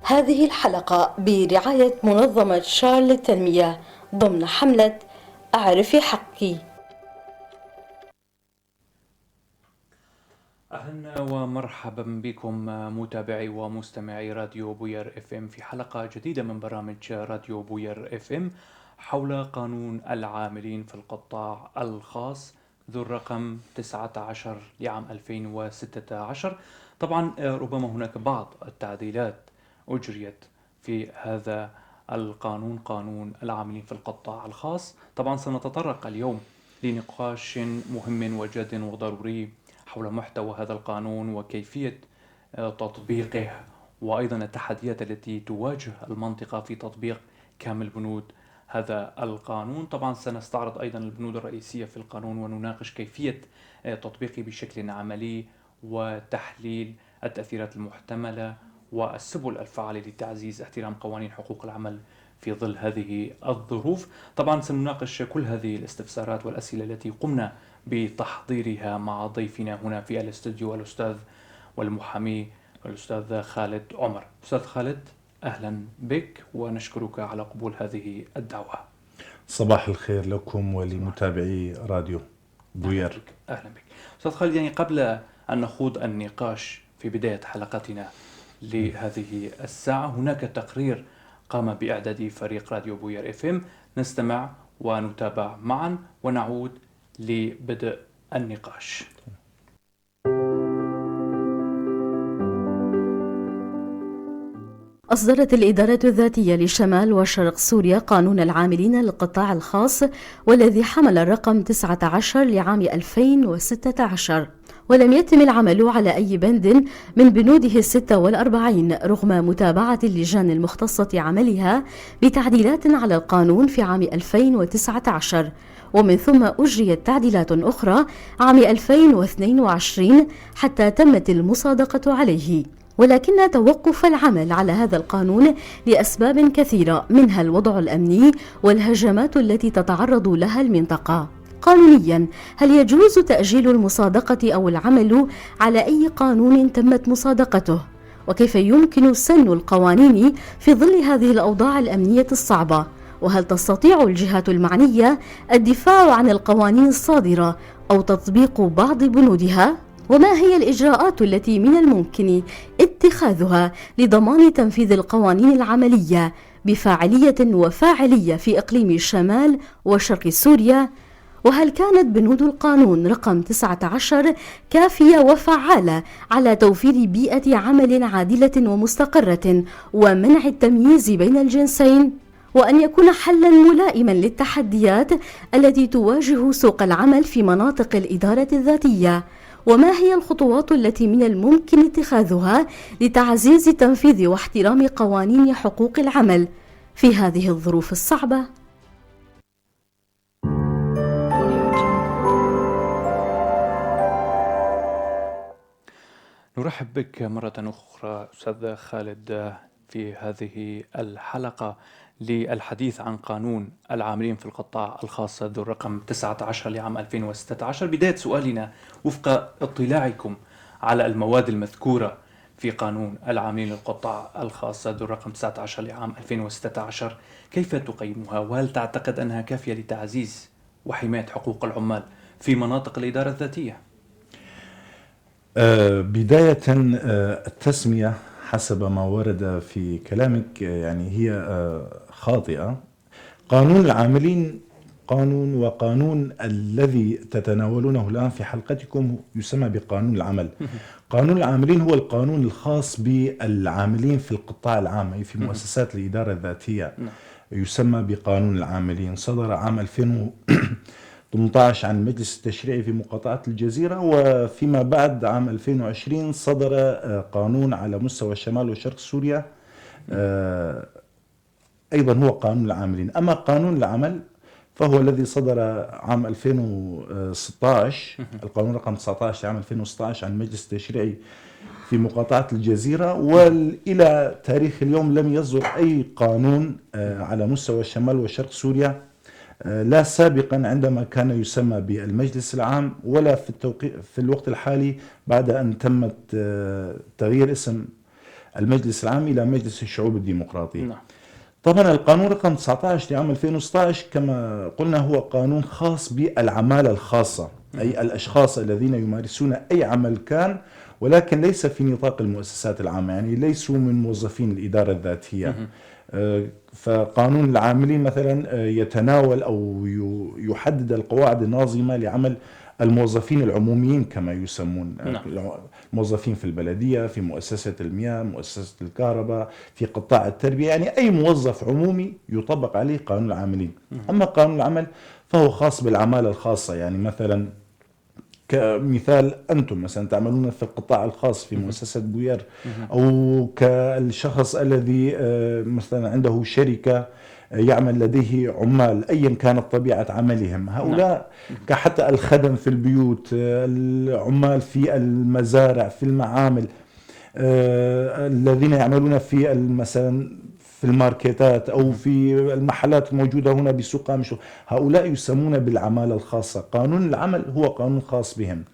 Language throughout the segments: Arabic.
هذه الحلقة برعاية منظمة شارل للتنمية ضمن حملة أعرفي حقي. أهلا ومرحبا بكم متابعي ومستمعي راديو بوير اف ام في حلقة جديدة من برامج راديو بوير اف ام حول قانون العاملين في القطاع الخاص ذو الرقم 19 لعام 2016. طبعا ربما هناك بعض التعديلات أجريت في هذا القانون، قانون العاملين في القطاع الخاص. طبعا سنتطرق اليوم لنقاش مهم وجاد وضروري حول محتوى هذا القانون وكيفية تطبيقه، وأيضا التحديات التي تواجه المنطقة في تطبيق كامل بنود هذا القانون. طبعا سنستعرض أيضا البنود الرئيسية في القانون ونناقش كيفية تطبيقه بشكل عملي وتحليل التأثيرات المحتملة والسبل الفعالة لتعزيز احترام قوانين حقوق العمل في ظل هذه الظروف. طبعا سنناقش كل هذه الاستفسارات والأسئلة التي قمنا بتحضيرها مع ضيفنا هنا في الاستوديو، الأستاذ والمحامي الأستاذ خالد عمر. أستاذ خالد، أهلا بك ونشكرك على قبول هذه الدعوة. صباح الخير لكم ولمتابعي راديو بوير. أهلا بك أستاذ خالد. يعني قبل أن نخوض النقاش في بداية حلقتنا لهذه الساعة، هناك تقرير قام بإعداد فريق راديو بوير اف ام، نستمع ونتابع معا ونعود لبدء النقاش. أصدرت الإدارة الذاتية لشمال وشرق سوريا قانون العاملين للقطاع الخاص، والذي حمل الرقم 19 لعام 2016، ولم يتم العمل على أي بند من بنوده 46 رغم متابعة اللجان المختصة عملها بتعديلات على القانون في عام 2019، ومن ثم أجريت تعديلات أخرى عام 2022 حتى تمت المصادقة عليه. ولكن توقف العمل على هذا القانون لأسباب كثيرة، منها الوضع الأمني والهجمات التي تتعرض لها المنطقة. قانونيا، هل يجوز تأجيل المصادقة أو العمل على أي قانون تمت مصادقته؟ وكيف يمكن سن القوانين في ظل هذه الأوضاع الأمنية الصعبة؟ وهل تستطيع الجهات المعنية الدفاع عن القوانين الصادرة أو تطبيق بعض بنودها؟ وما هي الإجراءات التي من الممكن اتخاذها لضمان تنفيذ القوانين العملية بفاعلية وفاعلية في إقليم شمال وشرق سوريا؟ وهل كانت بنود القانون رقم 19 كافية وفعالة على توفير بيئة عمل عادلة ومستقرة ومنع التمييز بين الجنسين؟ وأن يكون حلاً ملائماً للتحديات التي تواجه سوق العمل في مناطق الإدارة الذاتية؟ وما هي الخطوات التي من الممكن اتخاذها لتعزيز تنفيذ واحترام قوانين حقوق العمل في هذه الظروف الصعبة؟ نرحب بك مرة أخرى أستاذ خالد في هذه الحلقة للحديث عن قانون العاملين في القطاع الخاص ذو الرقم 19 لعام 2016. بداية سؤالنا، وفق اطلاعكم على المواد المذكورة في قانون العاملين للقطاع الخاص ذو الرقم 19 لعام 2016، كيف تقيمها؟ وهل تعتقد أنها كافية لتعزيز وحماية حقوق العمال في مناطق الإدارة الذاتية؟ بداية التسمية حسب ما ورد في كلامك يعني هي خاطئة. قانون العاملين وقانون الذي تتناولونه الآن في حلقتكم يسمى بقانون العمل. قانون العاملين هو القانون الخاص بالعاملين في القطاع العام، أي في مؤسسات الإدارة الذاتية، يسمى بقانون العاملين. صدر عام 2018 عن المجلس التشريعي في مقاطعة الجزيرة، وفيما بعد عام 2020 صدر قانون على مستوى شمال وشرق سوريا، أيضا هو قانون العاملين. أما قانون العمل فهو الذي صدر عام 2016، القانون رقم 19 عام 2016 عن المجلس التشريعي في مقاطعة الجزيرة، وإلى تاريخ اليوم لم يصدر أي قانون على مستوى شمال وشرق سوريا، لا سابقا عندما كان يسمى بالمجلس العام، ولا في الوقت الحالي بعد أن تمت تغيير اسم المجلس العام إلى مجلس الشعوب الديمقراطية. نعم. طبعا القانون رقم 19 لعام 2016 كما قلنا هو قانون خاص بالعمالة الخاصة، أي الأشخاص الذين يمارسون أي عمل كان، ولكن ليس في نطاق المؤسسات العامة، يعني ليسوا من موظفين الإدارة الذاتية. فقانون العاملين مثلا يتناول أو يحدد القواعد الناظمة لعمل الموظفين العموميين كما يسمون. موظفين في البلدية، في مؤسسة المياه، مؤسسة الكهرباء، في قطاع التربية، يعني أي موظف عمومي يطبق عليه قانون العاملين. أما قانون العمل فهو خاص بالعمالة الخاصة، يعني مثلا كمثال أنتم مثلا تعملون في القطاع الخاص في مؤسسة بوير، أو كالشخص الذي مثلا عنده شركة يعمل لديه عمال أيا كانت طبيعة عملهم، هؤلاء كحتى الخدم في البيوت، العمال في المزارع، في المعامل، الذين يعملون في مثلا في الماركتات أو في المحلات الموجودة هنا بسوق قامش، هؤلاء يسمون بالعمالة الخاصة. قانون العمل هو قانون خاص بهم.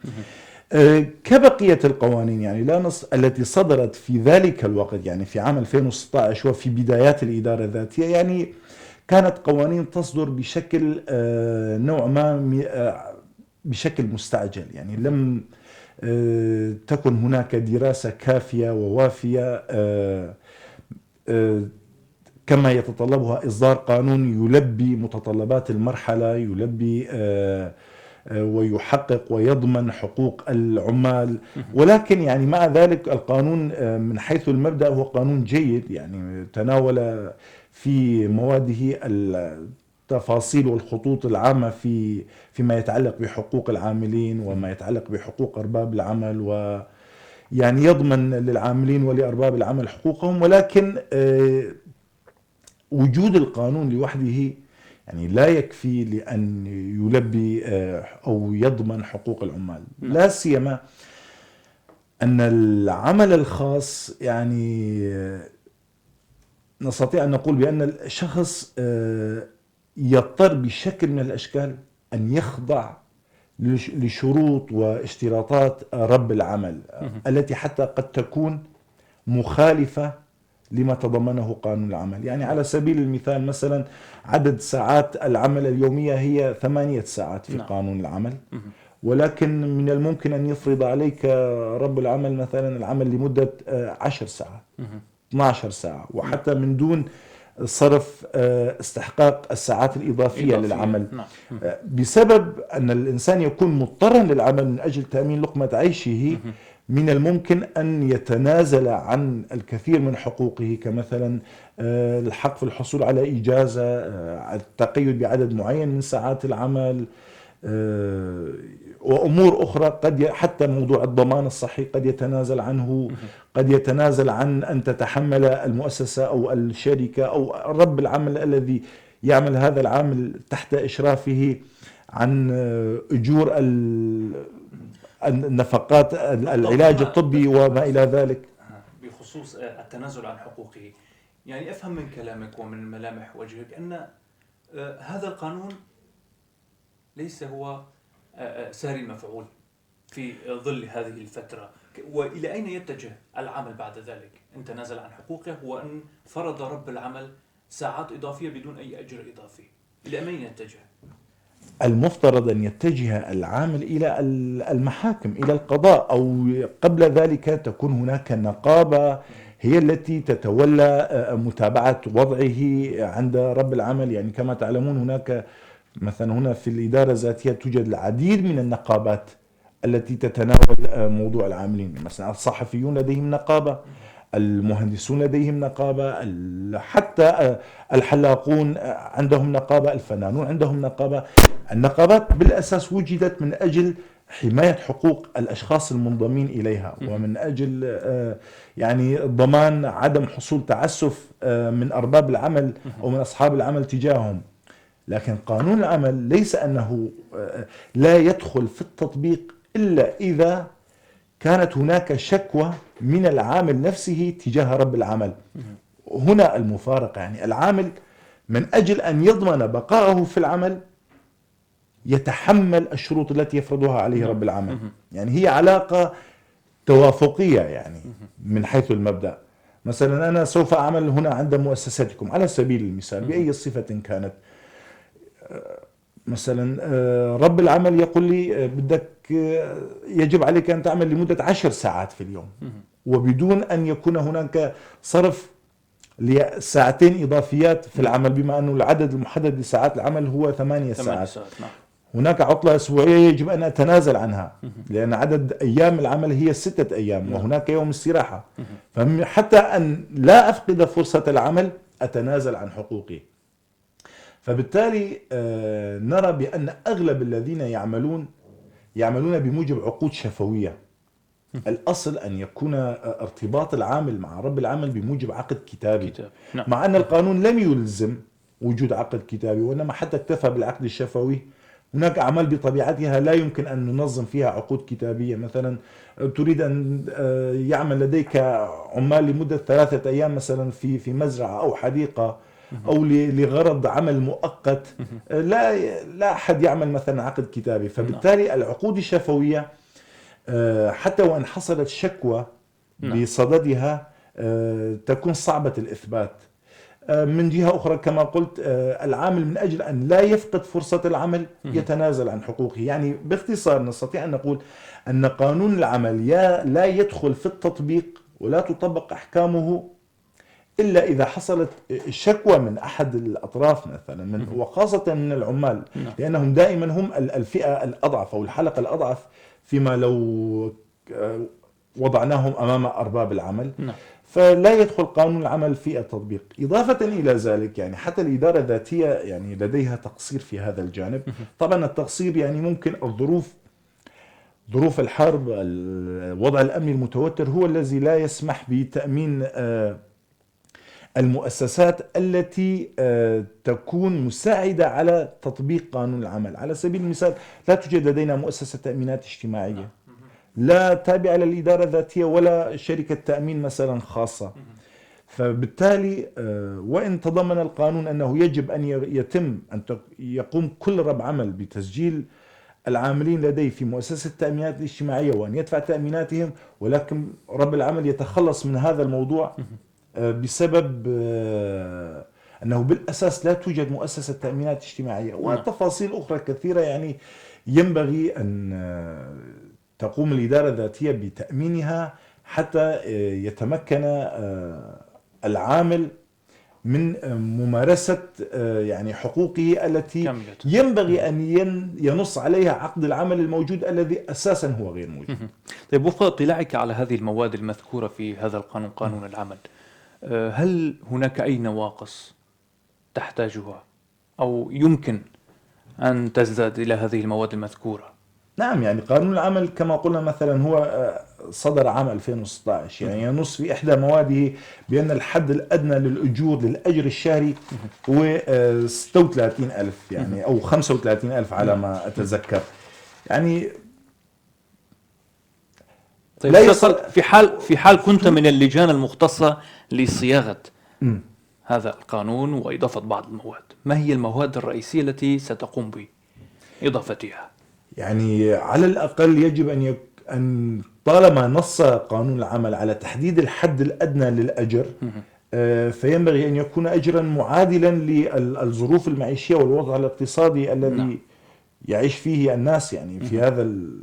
كبقية القوانين يعني التي صدرت في ذلك الوقت، يعني في عام 2016 وفي بدايات الإدارة الذاتية، يعني كانت قوانين تصدر بشكل نوع ما بشكل مستعجل، يعني لم تكن هناك دراسة كافية ووافية كما يتطلبها إصدار قانون يلبي متطلبات المرحلة، يلبي ويحقق ويضمن حقوق العمال. ولكن يعني مع ذلك القانون من حيث المبدأ هو قانون جيد، يعني تناول في مواده التفاصيل والخطوط العامة فيما يتعلق بحقوق العاملين وما يتعلق بحقوق أرباب العمل، ويعني يضمن للعاملين ولأرباب العمل حقوقهم. ولكن وجود القانون لوحده يعني لا يكفي لأن يلبي أو يضمن حقوق العمال، لا سيما أن العمل الخاص يعني نستطيع أن نقول بأن الشخص يضطر بشكل من الأشكال أن يخضع لشروط واشتراطات رب العمل التي حتى قد تكون مخالفة لما تضمنه قانون العمل. يعني على سبيل المثال مثلا عدد ساعات العمل اليومية هي 8 ساعات في قانون العمل، ولكن من الممكن أن يفرض عليك رب العمل مثلا العمل لمدة 10 ساعات 12 ساعة، وحتى من دون صرف استحقاق الساعات الإضافية للعمل، بسبب أن الإنسان يكون مضطرا للعمل من أجل تأمين لقمة عيشه. من الممكن أن يتنازل عن الكثير من حقوقه، كمثلا الحق في الحصول على إجازة، التقيد بعدد معين من ساعات العمل، وأمور أخرى. قد حتى موضوع الضمان الصحي قد يتنازل عنه، قد يتنازل عن أن تتحمل المؤسسة أو الشركة أو رب العمل الذي يعمل هذا العمل تحت إشرافه عن أجور النفقات العلاج الطبي وما إلى ذلك. بخصوص التنازل عن حقوقه، يعني أفهم من كلامك ومن ملامح وجهك أن هذا القانون ليس هو ساري المفعول في ظل هذه الفترة، وإلى أين يتجه العمل بعد ذلك؟ إن تنازل عن حقوقه وأن فرض رب العمل ساعات إضافية بدون أي أجر إضافي، إلى أين يتجه؟ المفترض أن يتجه العامل إلى المحاكم، إلى القضاء، أو قبل ذلك تكون هناك نقابة هي التي تتولى متابعة وضعه عند رب العمل. يعني كما تعلمون هناك مثلا هنا في الإدارة الذاتية توجد العديد من النقابات التي تتناول موضوع العاملين، مثلا الصحفيون لديهم نقابة، المهندسون لديهم نقابة، حتى الحلاقون عندهم نقابة، الفنانون عندهم نقابة. النقابات بالأساس وجدت من أجل حماية حقوق الأشخاص المنضمين إليها، ومن أجل يعني ضمان عدم حصول تعسف من أرباب العمل أو من أصحاب العمل تجاههم. لكن قانون العمل ليس أنه لا يدخل في التطبيق إلا إذا كانت هناك شكوى من العامل نفسه تجاه رب العمل. هنا المفارقة، يعني العامل من أجل أن يضمن بقائه في العمل يتحمل الشروط التي يفرضها عليه رب العمل. يعني هي علاقة توافقية يعني من حيث المبدأ. مثلا أنا سوف أعمل هنا عند مؤسستكم على سبيل المثال بأي صفة كانت. مثلا رب العمل يقول لي بدك يجب عليك أن تعمل لمدة 10 ساعات في اليوم، وبدون أن يكون هناك صرف لساعتين إضافيات في العمل، بما أنه العدد المحدد لساعات العمل هو 8 ساعات. نعم. هناك عطلة أسبوعية يجب أن أتنازل عنها، لأن عدد أيام العمل هي 6 أيام، وهناك يوم استراحة. فحتى أن لا أفقد فرصة العمل أتنازل عن حقوقي. فبالتالي نرى بأن أغلب الذين يعملون بموجب عقود شفوية. الأصل أن يكون ارتباط العامل مع رب العمل بموجب عقد كتابي. نعم. مع أن القانون لم يلزم وجود عقد كتابي، وإنما حتى اكتفى بالعقد الشفوي. هناك أعمال بطبيعتها لا يمكن أن ننظم فيها عقود كتابية. مثلا تريد أن يعمل لديك عمال لمدة 3 أيام مثلا في مزرعة أو حديقة أو لغرض عمل مؤقت، لا أحد يعمل مثلا عقد كتابي. فبالتالي العقود الشفوية حتى وإن حصلت شكوى بصددها تكون صعبة الإثبات. من جهة أخرى كما قلت العامل من أجل أن لا يفقد فرصة العمل يتنازل عن حقوقه. يعني باختصار نستطيع أن نقول أن قانون العمل لا يدخل في التطبيق ولا تطبق أحكامه إلا إذا حصلت شكوى من أحد الأطراف مثلا وخاصة من العمال، لأنهم دائما هم الفئة الأضعف أو الحلقة الأضعف فيما لو وضعناهم أمام أرباب العمل. فلا يدخل قانون العمل في التطبيق. إضافة إلى ذلك يعني حتى الإدارة الذاتية يعني لديها تقصير في هذا الجانب. طبعا التقصير يعني ممكن ظروف الحرب، الوضع الأمني المتوتر هو الذي لا يسمح بتأمين المؤسسات التي تكون مساعدة على تطبيق قانون العمل. على سبيل المثال لا توجد لدينا مؤسسة تأمينات اجتماعية لا تابعة للإدارة الذاتية ولا شركة تأمين مثلا خاصة. فبالتالي وإن تضمن القانون أنه يجب أن يقوم كل رب عمل بتسجيل العاملين لديه في مؤسسة التأمينات الاجتماعية وأن يدفع تأميناتهم، ولكن رب العمل يتخلص من هذا الموضوع بسبب أنه بالأساس لا توجد مؤسسة تأمينات اجتماعية وتفاصيل أخرى كثيرة. يعني ينبغي أن تقوم الإدارة الذاتية بتأمينها حتى يتمكن العامل من ممارسة يعني حقوقه التي ينبغي أن ينص عليها عقد العمل الموجود الذي أساسا هو غير موجود. طيب، وفق اطلاعك على هذه المواد المذكورة في هذا القانون، قانون العمل، هل هناك أي نواقص تحتاجها أو يمكن أن تزداد إلى هذه المواد المذكورة؟ نعم، يعني قانون العمل كما قلنا مثلا هو صدر عام 2016، يعني ينص في إحدى مواده بأن الحد الأدنى للأجور للأجر الشهري هو 36,000 يعني أو 35,000 على ما أتذكر. يعني طيب في حال كنت من اللجان المختصة لصياغة هذا القانون وإضافة بعض المواد، ما هي المواد الرئيسية التي ستقوم بإضافتها؟ يعني على الأقل يجب أن طالما نص قانون العمل على تحديد الحد الأدنى للأجر فينبغي أن يكون أجرا معادلا للظروف المعيشية والوضع الاقتصادي الذي يعيش فيه الناس يعني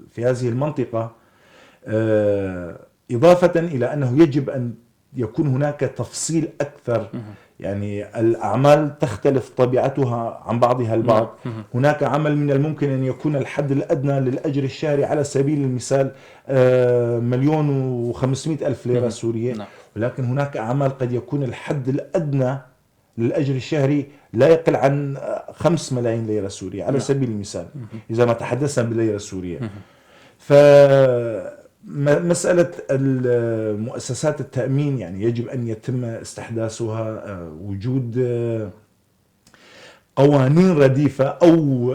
في هذه المنطقة. إضافة إلى أنه يجب أن يكون هناك تفصيل أكثر، يعني الأعمال تختلف طبيعتها عن بعضها البعض. هناك عمل من الممكن أن يكون الحد الأدنى للأجر الشهري على سبيل المثال 1,500,000 ليرة سورية، ولكن هناك أعمال قد يكون الحد الأدنى للأجر الشهري لا يقل عن 5 ملايين ليرة سورية على سبيل المثال إذا ما تحدثنا بالليرة السورية. مسألة المؤسسات التأمين يعني يجب أن يتم استحداثها، وجود قوانين رديفة أو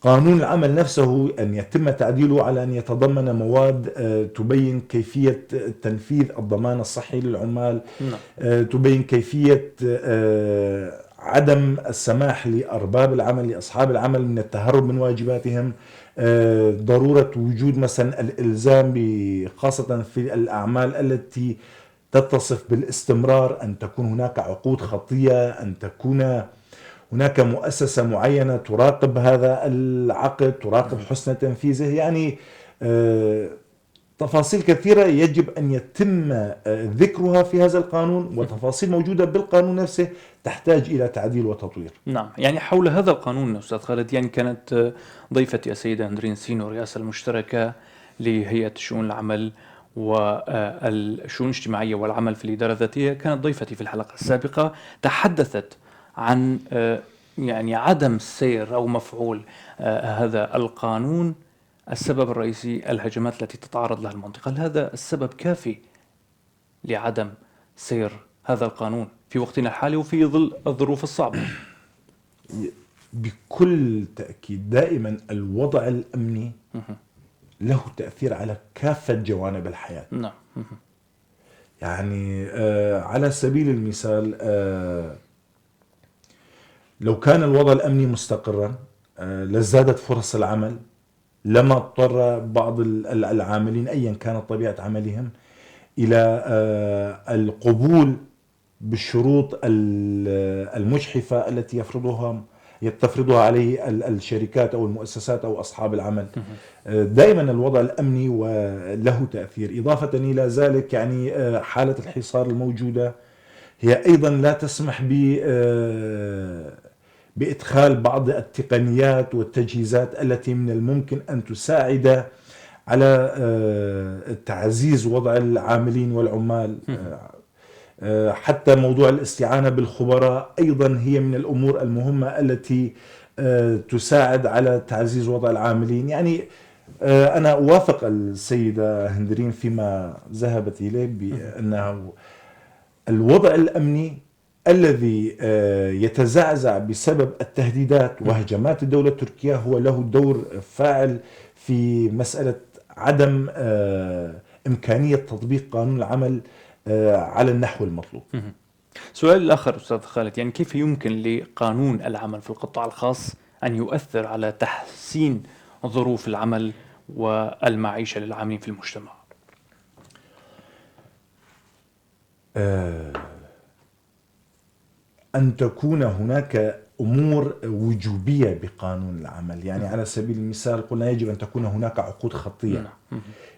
قانون العمل نفسه أن يتم تعديله على أن يتضمن مواد تبين كيفية تنفيذ الضمان الصحي للعمال، تبين كيفية عدم السماح لأرباب العمل لأصحاب العمل من التهرب من واجباتهم، ضرورة وجود مثلا الإلزام خاصة في الأعمال التي تتصف بالاستمرار، أن تكون هناك عقود خطية، أن تكون هناك مؤسسة معينة تراقب هذا العقد، تراقب حسن تنفيذه. يعني تفاصيل كثيرة يجب أن يتم ذكرها في هذا القانون، وتفاصيل موجودة بالقانون نفسه تحتاج إلى تعديل وتطوير. نعم، يعني حول هذا القانون أستاذ خالد، يعني كانت ضيفتي السيدة هندرين سينو الرئاسة المشتركة لهيئة شؤون العمل والشؤون الاجتماعية والعمل في الإدارة الذاتية، كانت ضيفتي في الحلقة السابقة، تحدثت عن يعني عدم سير أو مفعول هذا القانون. السبب الرئيسي الهجمات التي تتعرض لها المنطقة. هل هذا السبب كافي لعدم سير هذا القانون في وقتنا الحالي وفي ظل الظروف الصعبة؟ بكل تأكيد دائما الوضع الأمني له تأثير على كافة جوانب الحياة. نعم. يعني على سبيل المثال لو كان الوضع الأمني مستقرا لازدادت فرص العمل، لما اضطر بعض العاملين أيا كانت طبيعة عملهم إلى القبول بالشروط المجحفة التي تفرضها عليه الشركات أو المؤسسات أو أصحاب العمل. دائما الوضع الأمني له تأثير. إضافة إلى ذلك يعني حالة الحصار الموجودة هي أيضا لا تسمح بإدخال بعض التقنيات والتجهيزات التي من الممكن أن تساعد على تعزيز وضع العاملين والعمال. حتى موضوع الاستعانة بالخبراء أيضا هي من الأمور المهمة التي تساعد على تعزيز وضع العاملين. يعني أنا أوافق السيدة هندرين فيما ذهبت إليه بأنه الوضع الأمني الذي يتزعزع بسبب التهديدات وهجمات الدولة التركية هو له دور فاعل في مسألة عدم إمكانية تطبيق قانون العمل على النحو المطلوب. سؤال الآخر أستاذ خالد، يعني كيف يمكن لقانون العمل في القطاع الخاص أن يؤثر على تحسين ظروف العمل والمعيشة للعاملين في المجتمع؟ أن تكون هناك أمور وجوبية بقانون العمل. يعني على سبيل المثال قلنا يجب أن تكون هناك عقود خطية،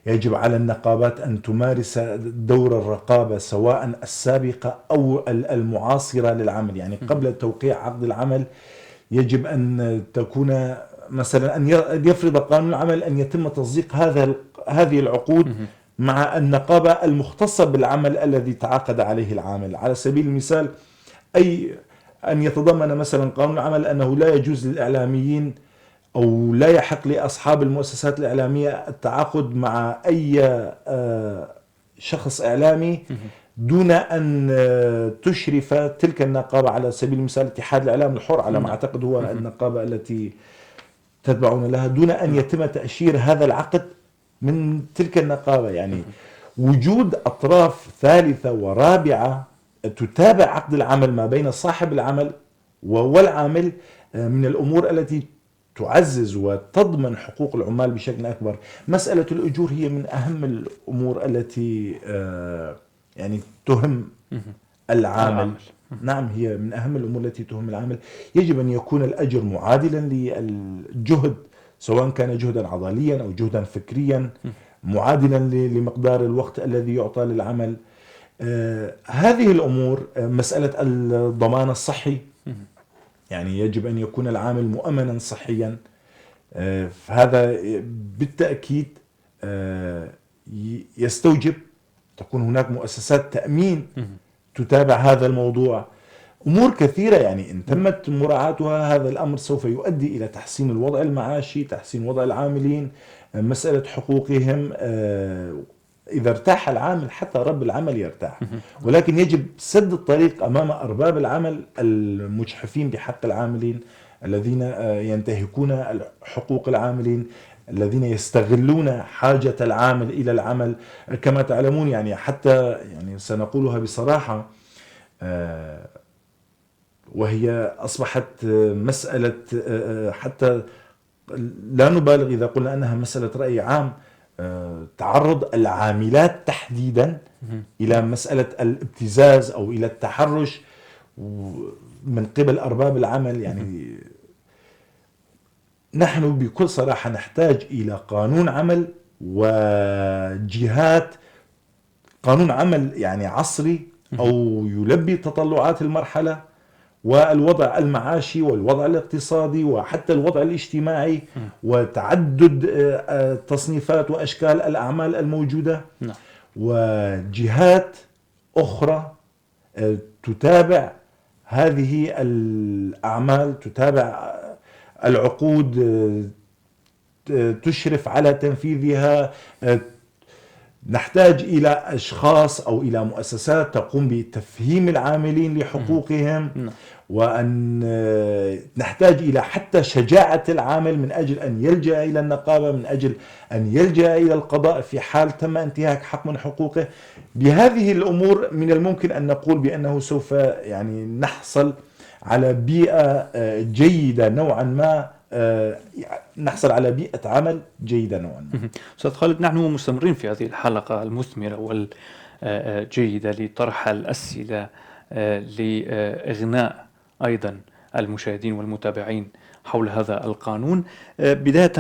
يجب على النقابات أن تمارس دور الرقابة سواء السابقة أو المعاصرة للعمل. يعني قبل توقيع عقد العمل يجب أن تكون مثلا أن يفرض قانون العمل أن يتم تصديق هذه العقود مع النقابة المختصة بالعمل الذي تعاقد عليه العامل. على سبيل المثال أي أن يتضمن مثلا قانون العمل أنه لا يجوز للإعلاميين أو لا يحق لأصحاب المؤسسات الإعلامية التعاقد مع أي شخص إعلامي دون أن تشرف تلك النقابة، على سبيل المثال اتحاد الإعلام الحر على ما أعتقد هو النقابة التي تتبعون لها، دون أن يتم تأشير هذا العقد من تلك النقابة. يعني وجود أطراف ثالثة ورابعة تتابع عقد العمل ما بين صاحب العمل والعامل من الأمور التي تعزز وتضمن حقوق العمال بشكل أكبر. مسألة الأجور هي من أهم الأمور التي يعني تهم العامل. نعم، هي من أهم الأمور التي تهم العامل. يجب أن يكون الأجر معادلا للجهد، سواء كان جهدا عضليا أو جهدا فكريا، معادلا لمقدار الوقت الذي يعطى للعمل. هذه الأمور، مسألة الضمان الصحي، يعني يجب أن يكون العامل مؤمنا صحيا. فهذا بالتأكيد يستوجب تكون هناك مؤسسات تأمين تتابع هذا الموضوع. أمور كثيرة يعني إن تمت مراعاتها هذا الأمر سوف يؤدي إلى تحسين الوضع المعاشي، تحسين وضع العاملين، مسألة حقوقهم. إذا ارتاح العامل حتى رب العمل يرتاح، ولكن يجب سد الطريق أمام أرباب العمل المجحفين بحق العاملين، الذين ينتهكون حقوق العاملين، الذين يستغلون حاجة العامل إلى العمل. كما تعلمون يعني حتى يعني سنقولها بصراحة، وهي أصبحت مسألة حتى لا نبالغ إذا قلنا أنها مسألة رأي عام. تعرض العاملات تحديدا إلى مسألة الابتزاز أو إلى التحرش من قبل أرباب العمل. يعني نحن بكل صراحة نحتاج إلى قانون عمل وجهات، قانون عمل يعني عصري أو يلبي تطلعات المرحلة والوضع المعاشي والوضع الاقتصادي وحتى الوضع الاجتماعي وتعدد تصنيفات وأشكال الأعمال الموجودة، وجهات أخرى تتابع هذه الأعمال، تتابع العقود، تشرف على تنفيذها. نحتاج إلى أشخاص أو إلى مؤسسات تقوم بتفهيم العاملين لحقوقهم، وأن نحتاج إلى حتى شجاعة العامل من أجل أن يلجأ إلى النقابة، من أجل أن يلجأ إلى القضاء في حال تم انتهاك حق من حقوقه. بهذه الأمور من الممكن أن نقول بأنه سوف يعني نحصل على بيئة جيدة نوعا ما، نحصل على بيئة عمل جيدة نوعا ما. أستاذ خالد، نحن مستمرين في هذه الحلقة المثمرة والجيدة لطرح الأسئلة لإغناء أيضا المشاهدين والمتابعين حول هذا القانون. بداية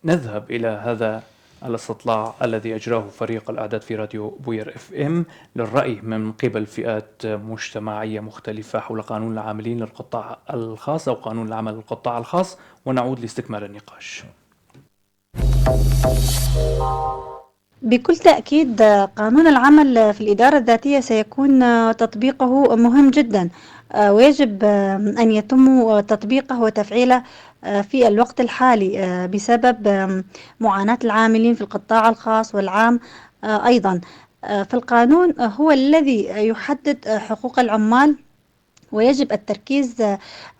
نذهب إلى هذا الاستطلاع الذي أجراه فريق الإعداد في راديو بوير FM للرأي من قبل فئات مجتمعية مختلفة حول قانون العاملين للقطاع الخاص أو قانون العمل للقطاع الخاص، ونعود لاستكمال النقاش. بكل تأكيد قانون العمل في الإدارة الذاتية سيكون تطبيقه مهم جدا، ويجب أن يتم تطبيقه وتفعيله في الوقت الحالي بسبب معاناة العاملين في القطاع الخاص والعام أيضا. فالقانون هو الذي يحدد حقوق العمال، ويجب التركيز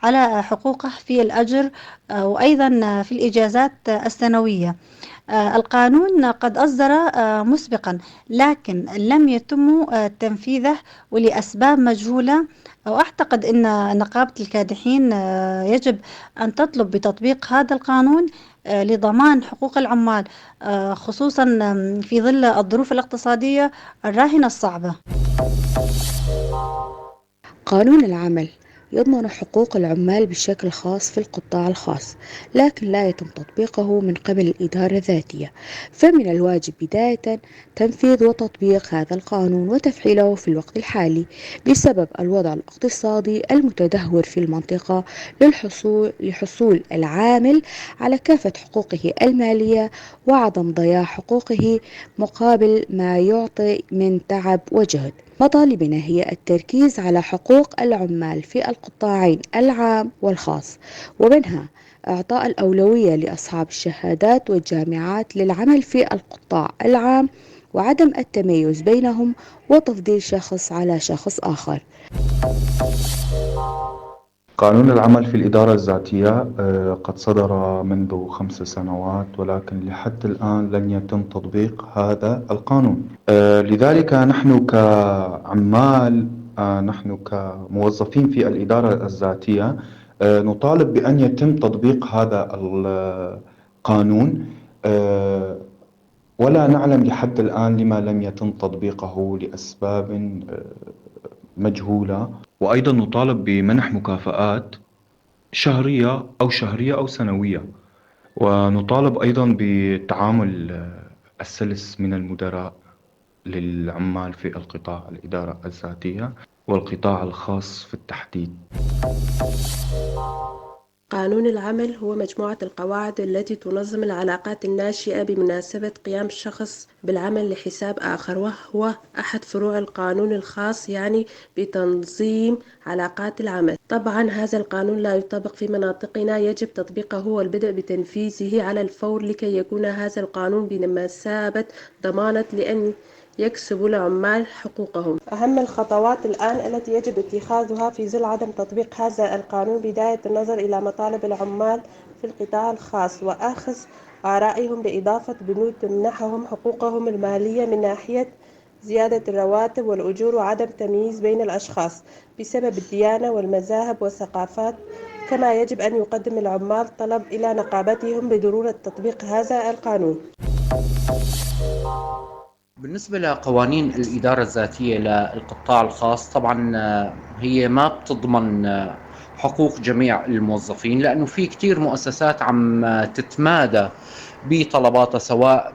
على حقوقه في الأجر وأيضا في الإجازات السنوية. القانون قد أصدر مسبقا، لكن لم يتم تنفيذه ولأسباب مجهولة، وأعتقد أن نقابة الكادحين يجب أن تطلب بتطبيق هذا القانون لضمان حقوق العمال، خصوصا في ظل الظروف الاقتصادية الراهنة الصعبة. قانون العمل يضمن حقوق العمال بشكل خاص في القطاع الخاص، لكن لا يتم تطبيقه من قبل الإدارة الذاتية. فمن الواجب بداية تنفيذ وتطبيق هذا القانون وتفعيله في الوقت الحالي بسبب الوضع الاقتصادي المتدهور في المنطقة، لحصول العامل على كافة حقوقه المالية وعدم ضياع حقوقه مقابل ما يعطي من تعب وجهد. مطالبنا هي التركيز على حقوق العمال في القطاعين العام والخاص، ومنها إعطاء الأولوية لأصحاب الشهادات والجامعات للعمل في القطاع العام، وعدم التميز بينهم وتفضيل شخص على شخص آخر. قانون العمل في الإدارة الذاتية قد صدر منذ 5 سنوات، ولكن لحد الآن لن يتم تطبيق هذا القانون. لذلك نحن كعمال، نحن كموظفين في الإدارة الذاتية نطالب بأن يتم تطبيق هذا القانون، ولا نعلم لحد الآن لما لم يتم تطبيقه لأسباب مجهولة. وأيضا نطالب بمنح مكافآت شهرية أو سنوية، ونطالب أيضا بالتعامل السلس من المدراء للعمال في القطاع الإدارة الذاتية والقطاع الخاص في التحديد. قانون العمل هو مجموعة القواعد التي تنظم العلاقات الناشئة بمناسبة قيام شخص بالعمل لحساب آخر، وهو أحد فروع القانون الخاص، يعني بتنظيم علاقات العمل. طبعا هذا القانون لا يطبق في مناطقنا، يجب تطبيقه والبدء بتنفيذه على الفور لكي يكون هذا القانون بمثابة ضمانة لأن يكسب العمال حقوقهم. أهم الخطوات الآن التي يجب اتخاذها في ظل عدم تطبيق هذا القانون: بداية النظر إلى مطالب العمال في القطاع الخاص وأخذ آرائهم بإضافة بنود تمنحهم حقوقهم المالية من ناحية زيادة الرواتب والأجور، وعدم تمييز بين الأشخاص بسبب الديانة والمذاهب والثقافات كما يجب أن يقدم العمال طلب إلى نقابتهم بضرورة تطبيق هذا القانون. بالنسبة لقوانين الإدارة الذاتية للقطاع الخاص، طبعا هي ما بتضمن حقوق جميع الموظفين، لأنه في كتير مؤسسات عم تتمادى بطلباتها، سواء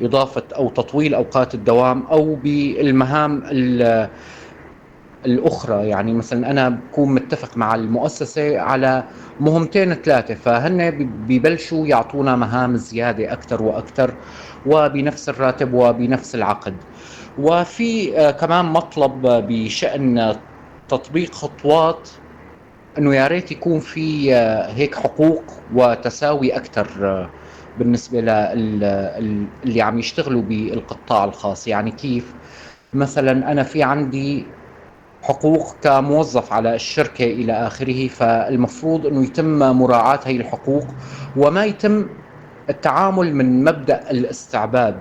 بإضافة أو تطويل أوقات الدوام أو بالمهام الأخرى. يعني مثلا أنا بكون متفق مع المؤسسة على مهمتين ثلاثة، فهن ببلشوا يعطونا مهام زيادة أكثر وأكثر وبنفس الراتب وبنفس العقد. وفي كمان مطلب بشأن تطبيق خطوات انه يا ريت يكون في هيك حقوق وتساوي اكثر بالنسبه اللي عم يشتغلوا بالقطاع الخاص. يعني كيف؟ مثلا انا في عندي حقوق كموظف على الشركه الى اخره، فالمفروض انه يتم مراعاه هي الحقوق وما يتم التعامل من مبدأ الاستعباد.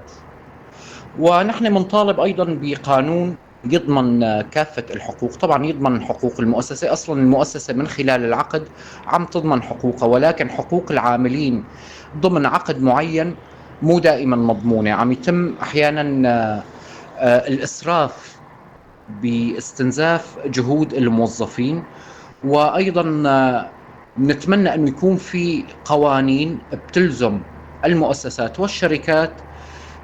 ونحن منطالب أيضا بقانون يضمن كافة الحقوق. طبعا يضمن حقوق المؤسسة، أصلا المؤسسة من خلال العقد عم تضمن حقوقها، ولكن حقوق العاملين ضمن عقد معين مو دائما مضمونة. عم يتم أحيانا الإسراف باستنزاف جهود الموظفين. وأيضا نتمنى أنه يكون في قوانين بتلزم المؤسسات والشركات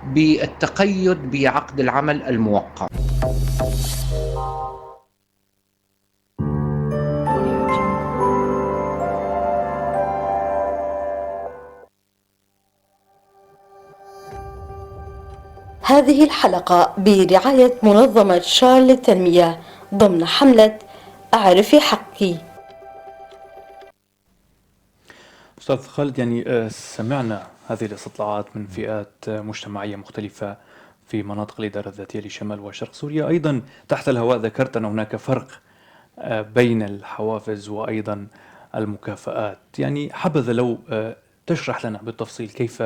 بالتقيد بعقد العمل الموقع. هذه الحلقة برعاية منظمة شارل للتنمية ضمن حملة أعرفي حقي. أستاذ خالد، يعني سمعنا هذه الاستطلاعات من فئات مجتمعية مختلفة في مناطق الإدارة الذاتية لشمال وشرق سوريا. أيضا تحت الهواء ذكرت أن هناك فرق بين الحوافز وأيضا المكافآت. يعني حبذا لو تشرح لنا بالتفصيل كيف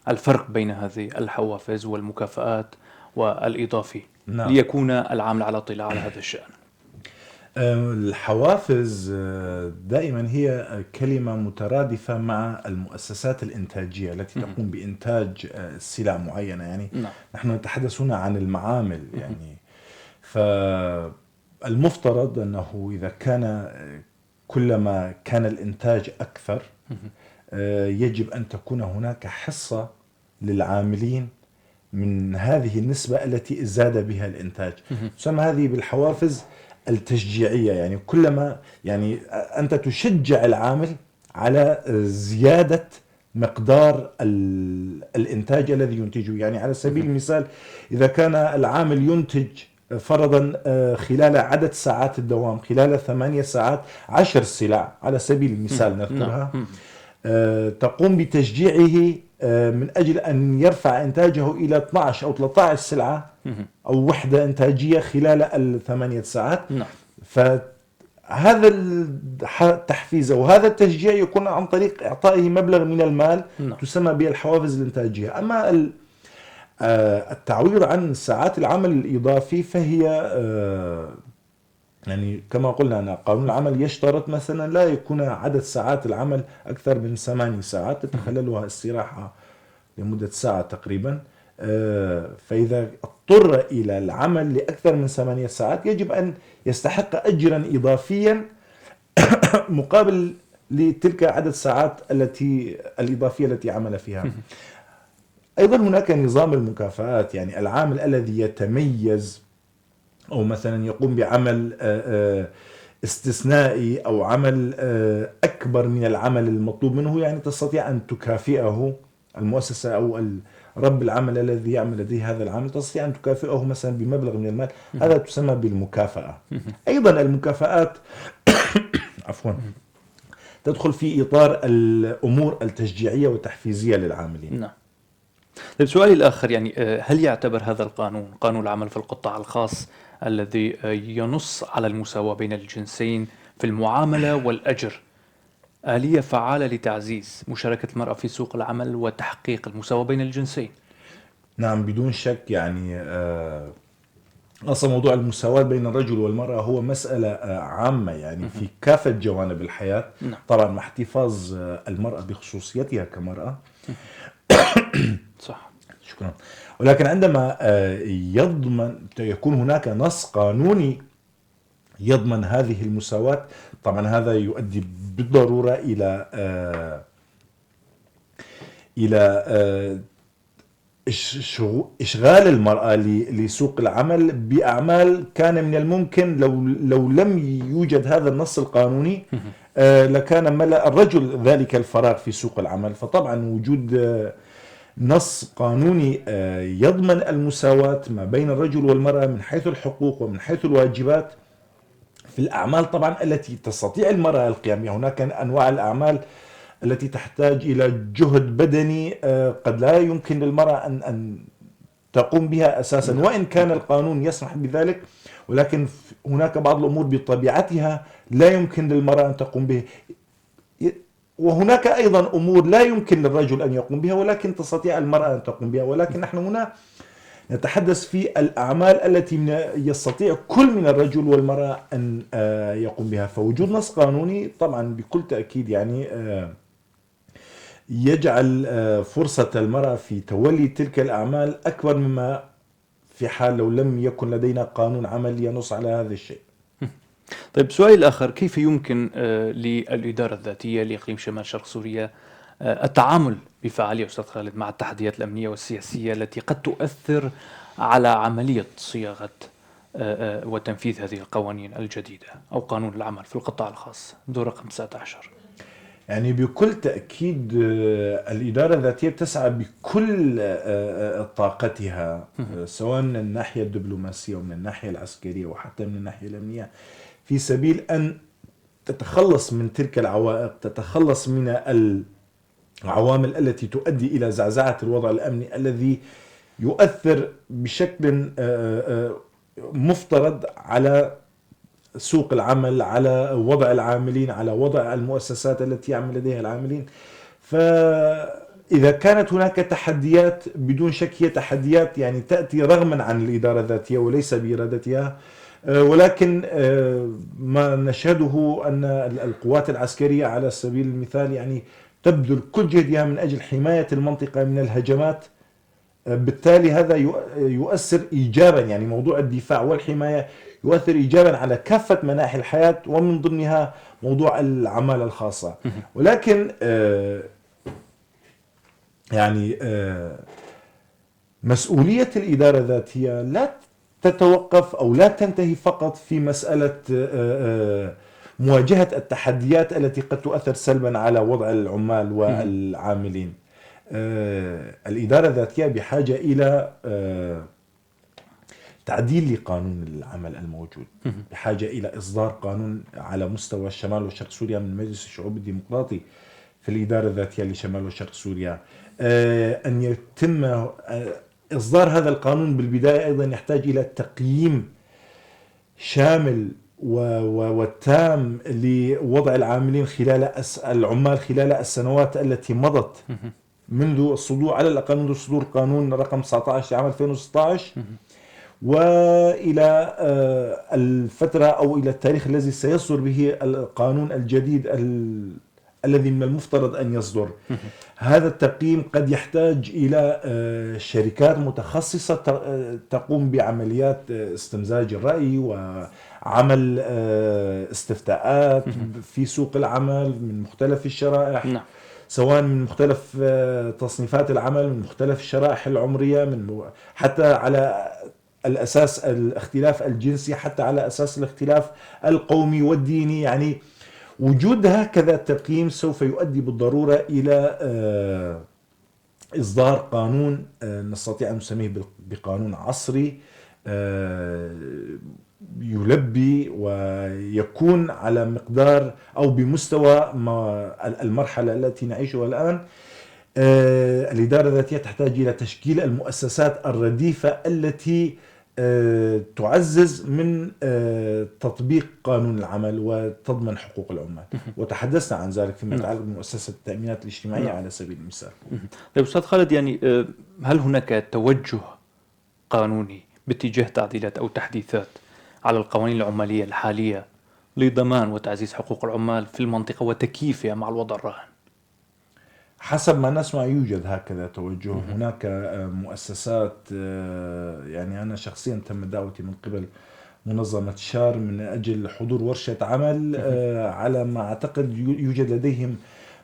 الفرق بين هذه الحوافز والمكافآت والإضافي. نعم. ليكون العامل على اطلاع على هذا الشأن. الحوافز دائما هي كلمة مترادفة مع المؤسسات الإنتاجية التي تقوم بإنتاج سلع معينة. يعني نعم. نحن نتحدث هنا عن المعامل. يعني فالمفترض أنه إذا كان كلما كان الإنتاج أكثر يجب أن تكون هناك حصة للعاملين من هذه النسبة التي زاد بها الإنتاج. تسمى هذه بالحوافز التشجيعية. يعني كلما يعني أنت تشجع العامل على زيادة مقدار الإنتاج الذي ينتجه. يعني على سبيل المثال إذا كان العامل ينتج فرضا خلال عدد ساعات الدوام خلال 8 ساعات 10 سلع على سبيل المثال نذكرها، تقوم بتشجيعه من أجل أن يرفع إنتاجه إلى 12 أو 13 سلعة أو وحدة إنتاجية خلال 8 ساعات. فهذا التحفيز وهذا التشجيع يكون عن طريق إعطائه مبلغ من المال تسمى بالحوافز الإنتاجية. أما التعويض عن ساعات العمل الإضافي فهي يعني كما قلنا أن قانون العمل يشترط مثلا لا يكون عدد ساعات العمل أكثر من 8 ساعات تتخللها استراحة لمدة ساعة تقريبا. فإذا اضطر إلى العمل لأكثر من 8 ساعات يجب أن يستحق أجرا إضافيا مقابل لتلك عدد الساعات الإضافية التي عمل فيها. أيضا هناك نظام المكافآت. يعني العامل الذي يتميز أو مثلا يقوم بعمل استثنائي أو عمل أكبر من العمل المطلوب منه، يعني تستطيع أن تكافئه المؤسسة أو رب العمل الذي يعمل لديه هذا العمل تستطيع أن تكافئه مثلا بمبلغ من المال. هذا تسمى بالمكافأة. أيضا المكافآت عفوا تدخل في إطار الأمور التشجيعية والتحفيزية للعاملين. نعم. طيب سؤالي الآخر، يعني هل يعتبر هذا القانون، قانون العمل في القطاع الخاص الذي ينص على المساواة بين الجنسين في المعاملة والأجر، آلية فعالة لتعزيز مشاركة المرأة في سوق العمل وتحقيق المساواة بين الجنسين؟ نعم بدون شك. يعني أصلا موضوع المساواة بين الرجل والمرأة هو مسألة عامة يعني في كافة جوانب الحياة، نعم. طبعا مع احتفاظ المرأة بخصوصيتها كمرأة. صح. شكرا. ولكن عندما يكون هناك نص قانوني يضمن هذه المساواة، طبعا هذا يؤدي بالضرورة إلى إشغال المرأة لسوق العمل بأعمال كان من الممكن لو لم يوجد هذا النص القانوني لكان ملأ الرجل ذلك الفراغ في سوق العمل. فطبعا وجود نص قانوني يضمن المساواة ما بين الرجل والمرأة من حيث الحقوق ومن حيث الواجبات في الأعمال طبعا التي تستطيع المرأة القيام بها. هناك أنواع الأعمال التي تحتاج إلى جهد بدني قد لا يمكن للمرأة أن تقوم بها أساسا، وإن كان القانون يسمح بذلك، ولكن هناك بعض الأمور بطبيعتها لا يمكن للمرأة أن تقوم بها، وهناك أيضا أمور لا يمكن للرجل أن يقوم بها ولكن تستطيع المرأة أن تقوم بها. ولكن نحن هنا نتحدث في الأعمال التي يستطيع كل من الرجل والمرأة أن يقوم بها. فوجود نص قانوني طبعا بكل تأكيد يعني يجعل فرصة المرأة في تولي تلك الأعمال أكبر مما في حال لو لم يكن لدينا قانون عمل ينص على هذا الشيء. طيب، سؤال آخر: كيف يمكن للإدارة الذاتية لإقليم شمال شرق سوريا التعامل بفعالية أستاذ خالد مع التحديات الأمنية والسياسية التي قد تؤثر على عملية صياغة وتنفيذ هذه القوانين الجديدة أو قانون العمل في القطاع الخاص دور رقم 19؟ يعني بكل تأكيد الإدارة الذاتية تسعى بكل طاقتها سواء من الناحية الدبلوماسية ومن الناحية العسكرية وحتى من الناحية الأمنية في سبيل أن تتخلص من تلك العوائق، تتخلص من العوامل التي تؤدي إلى زعزعة الوضع الأمني الذي يؤثر بشكل مفترض على سوق العمل، على وضع العاملين، على وضع المؤسسات التي يعمل لديها العاملين. فإذا كانت هناك تحديات بدون شك هي تحديات يعني تأتي رغما عن الإدارة الذاتية وليس بإرادتها، ولكن ما نشهده أن القوات العسكرية على سبيل المثال يعني تبذل كل جهدها من أجل حماية المنطقة من الهجمات. بالتالي هذا يؤثر إيجابا، يعني موضوع الدفاع والحماية يؤثر إيجابا على كافة مناحي الحياة ومن ضمنها موضوع العمالة الخاصة. ولكن يعني مسؤولية الإدارة الذاتية لا تتوقف أو لا تنتهي فقط في مسألة مواجهة التحديات التي قد تؤثر سلبا على وضع العمال والعاملين. الإدارة الذاتية بحاجة إلى تعديل لقانون العمل الموجود، بحاجة إلى إصدار قانون على مستوى الشمال وشرق سوريا من مجلس الشعوب الديمقراطي في الإدارة الذاتية لشمال وشرق سوريا. أن يتم إصدار هذا القانون بالبداية أيضا يحتاج إلى تقييم شامل والتام لوضع العاملين العمال خلال السنوات التي مضت منذ الصدور، على الأقل منذ صدور قانون رقم 19 عام 2016 وإلى الفترة أو إلى التاريخ الذي سيصدر به القانون الجديد الذي من المفترض أن يصدر. هذا التقييم قد يحتاج إلى شركات متخصصة تقوم بعمليات استمزاج الرأي وعمل استفتاءات في سوق العمل من مختلف الشرائح، سواء من مختلف تصنيفات العمل، من مختلف الشرائح العمرية، حتى على الأساس الاختلاف الجنسي، حتى على أساس الاختلاف القومي والديني. يعني وجود هكذا تقييم سوف يؤدي بالضرورة إلى إصدار قانون نستطيع أن نسميه بقانون عصري يلبي ويكون على مقدار أو بمستوى المرحلة التي نعيشها الآن. الإدارة الذاتية تحتاج إلى تشكيل المؤسسات الرديفة التي تعزز من تطبيق قانون العمل وتضمن حقوق العمال، وتحدثنا عن ذلك فيما يتعلق بمؤسسة التأمينات الاجتماعية على سبيل المثال. طيب أستاذ خالد، يعني هل هناك توجه قانوني باتجاه تعديلات أو تحديثات على القوانين العمالية الحالية لضمان وتعزيز حقوق العمال في المنطقة وتكييفها مع الوضع الراهن؟ حسب ما نسمع يوجد هكذا توجه. هناك مؤسسات، يعني أنا شخصيا تم دعوتي من قبل منظمة شار من أجل حضور ورشة عمل. على ما أعتقد يوجد لديهم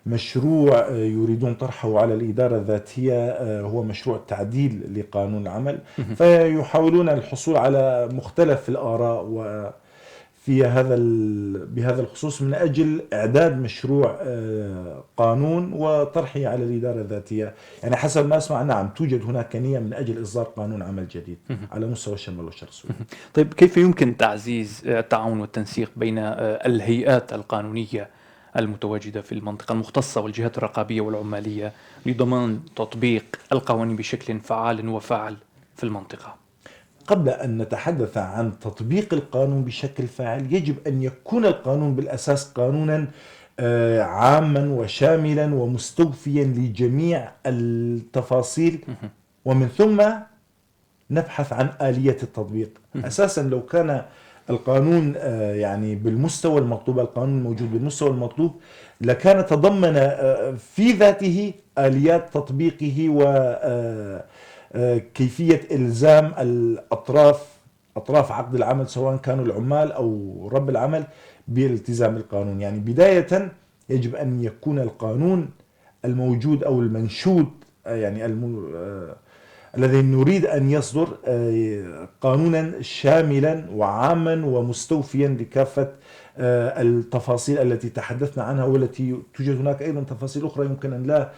مشروع يريدون طرحه على الإدارة الذاتية، هو مشروع تعديل لقانون العمل. فيحاولون الحصول على مختلف الآراء في بهذا الخصوص من أجل إعداد مشروع قانون وطرحه على الإدارة الذاتية. يعني حسب ما أسمع نعم توجد هناك نية من أجل إصدار قانون عمل جديد على مستوى الشمال والشرق السوري. طيب كيف يمكن تعزيز التعاون والتنسيق بين الهيئات القانونية المتواجدة في المنطقة المختصة والجهات الرقابية والعمالية لضمان تطبيق القوانين بشكل فعال وفاعل في المنطقة؟ قبل أن نتحدث عن تطبيق القانون بشكل فاعل يجب أن يكون القانون بالأساس قانونا عاما وشاملا ومستوفيا لجميع التفاصيل، ومن ثم نبحث عن آلية التطبيق. أساسا لو كان القانون يعني بالمستوى المطلوب، القانون الموجود بالمستوى المطلوب، لكان تضمن في ذاته آليات تطبيقه وكيفية إلزام أطراف عقد العمل سواء كانوا العمال أو رب العمل بالالتزام القانون. يعني بداية يجب أن يكون القانون الموجود أو المنشود، يعني الذي نريد أن يصدر قانونا شاملا وعاما ومستوفيا لكافة التفاصيل التي تحدثنا عنها، والتي توجد هناك أيضا تفاصيل أخرى يمكن أن لا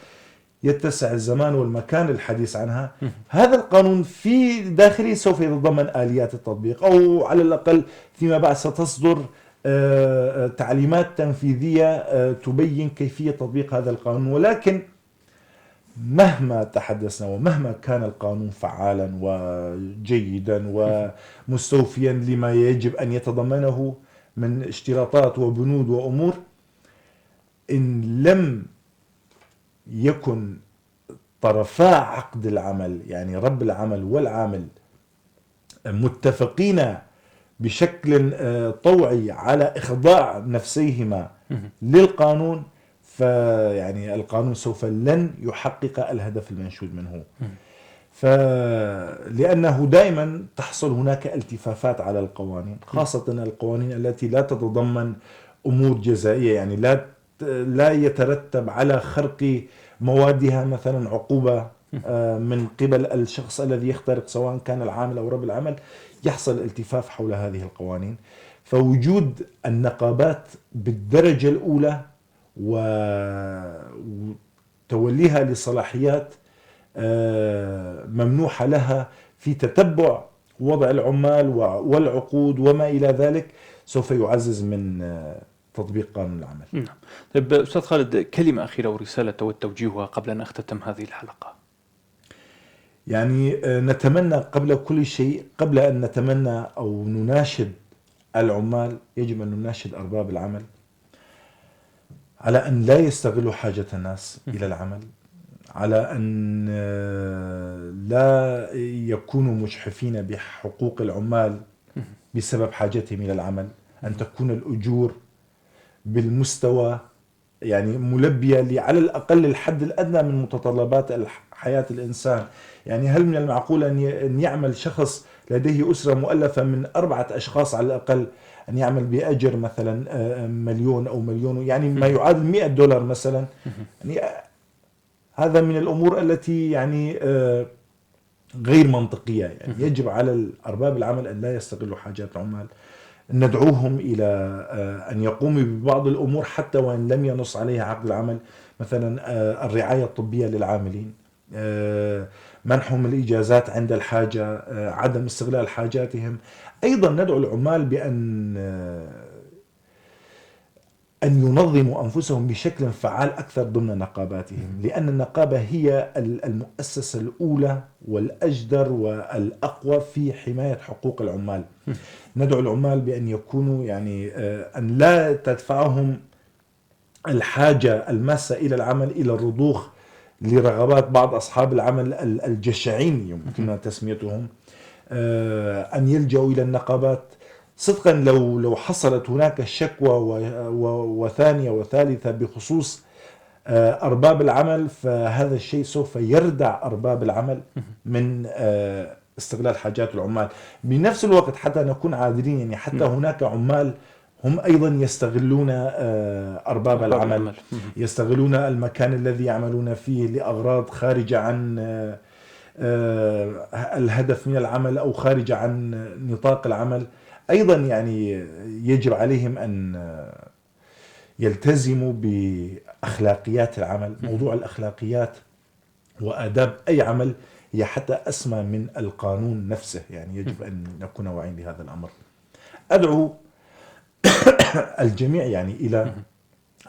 يتسع الزمان والمكان للحديث عنها. هذا القانون في داخله سوف يتضمن آليات التطبيق، أو على الأقل فيما بعد ستصدر تعليمات تنفيذية تبين كيفية تطبيق هذا القانون. ولكن مهما تحدثنا ومهما كان القانون فعالا وجيدا ومستوفيا لما يجب أن يتضمنه من اشتراطات وبنود وأمور، إن لم يكن طرفا عقد العمل يعني رب العمل والعامل متفقين بشكل طوعي على إخضاع نفسيهما للقانون، فيعني القانون سوف لن يحقق الهدف المنشود منه. لأنه دائما تحصل هناك التفافات على القوانين، خاصة القوانين التي لا تتضمن أمور جزائية، يعني لا يترتب على خرق موادها مثلا عقوبة من قبل الشخص الذي يخترق سواء كان العامل أو رب العمل. يحصل التفاف حول هذه القوانين. فوجود النقابات بالدرجة الأولى وتوليها لصلاحيات ممنوحة لها في تتبع وضع العمال والعقود وما إلى ذلك سوف يعزز من تطبيق قانون العمل. نعم. طيب أستاذ خالد، كلمة أخيرة ورسالة توجهها قبل أن أختتم هذه الحلقة. يعني نتمنى قبل كل شيء، قبل أن نتمنى أو نناشد العمال، يجب أن نناشد أرباب العمل على أن لا يستغلوا حاجة الناس إلى العمل، على أن لا يكونوا مجحفين بحقوق العمال بسبب حاجتهم إلى العمل، أن تكون الأجور بالمستوى يعني ملبية على الأقل الحد الأدنى من متطلبات حياة الإنسان. يعني هل من المعقول أن يعمل شخص لديه أسرة مؤلفة من 4 أشخاص على الأقل أن يعمل بأجر مثلا 1,000,000 أو 1,000,000، يعني ما يعادل $100 مثلا. يعني هذا من الأمور التي يعني غير منطقية. يعني يجب على أرباب العمل أن لا يستغلوا حاجات العمال، ندعوهم إلى أن يقوموا ببعض الأمور حتى وإن لم ينص عليها عقد العمل، مثلا الرعاية الطبية للعاملين، منحهم الإجازات عند الحاجة، عدم استغلال حاجاتهم. أيضا ندعو العمال أن ينظموا أنفسهم بشكل فعال أكثر ضمن نقاباتهم، لأن النقابة هي المؤسسة الأولى والأجدر والأقوى في حماية حقوق العمال. ندعو العمال بأن يكونوا يعني أن لا تدفعهم الحاجة الماسة إلى العمل إلى الرضوخ لرغبات بعض أصحاب العمل الجشعين يمكن تسميتهم. أن يلجأوا إلى النقابات. صدقا لو حصلت هناك شكوى وثانية وثالثة بخصوص أرباب العمل، فهذا الشيء سوف يردع أرباب العمل من استغلال حاجات العمال. بنفس الوقت حتى نكون عادلين، يعني حتى هناك عمال هم أيضا يستغلون أرباب العمل، يستغلون المكان الذي يعملون فيه لأغراض خارجة عن الهدف من العمل أو خارجة عن نطاق العمل. أيضا يعني يجب عليهم أن يلتزموا بأخلاقيات العمل. موضوع الأخلاقيات وآداب أي عمل هي حتى أسمى من القانون نفسه، يعني يجب أن نكون واعين لهذا الأمر. أدعو الجميع يعني إلى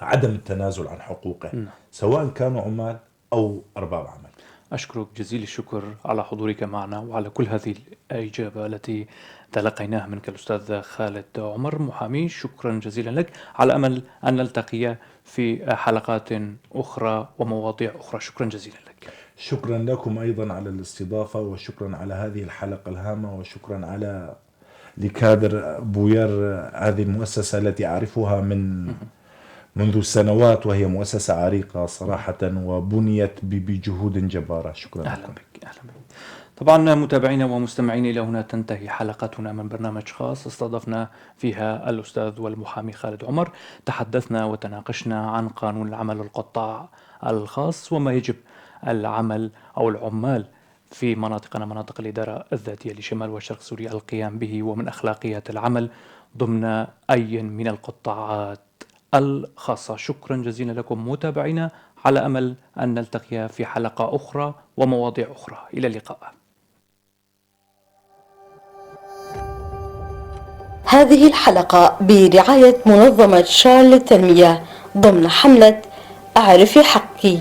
عدم التنازل عن حقوقه، سواء كانوا عمال أو أرباب عمل. أشكرك جزيل الشكر على حضورك معنا وعلى كل هذه الإجابة التي تلقيناها منك الأستاذ خالد عمر محامي. شكرا جزيلا لك، على أمل أن نلتقي في حلقات أخرى ومواضيع أخرى. شكرا جزيلا لك. شكرا لكم أيضا على الاستضافة، وشكرا على هذه الحلقة الهامة، وشكرا على لكادر بوير، هذه المؤسسة التي أعرفها منذ سنوات، وهي مؤسسة عريقة صراحة وبنيت بجهود جبارة. شكرا أهلا لكم. بك. أهلا بك. طبعا متابعينا ومستمعين، إلى هنا تنتهي حلقتنا من برنامج خاص استضفنا فيها الأستاذ والمحامي خالد عمر. تحدثنا وتناقشنا عن قانون العمل القطاع الخاص وما يجب العمل أو العمال في مناطقنا مناطق الإدارة الذاتية لشمال وشرق سوريا القيام به، ومن أخلاقيات العمل ضمن أي من القطاعات الخاصة. شكرا جزيلا لكم متابعينا، على أمل أن نلتقي في حلقة أخرى ومواضيع أخرى. إلى اللقاء. هذه الحلقة برعاية منظمة شارل للتنمية ضمن حملة أعرفي حقي.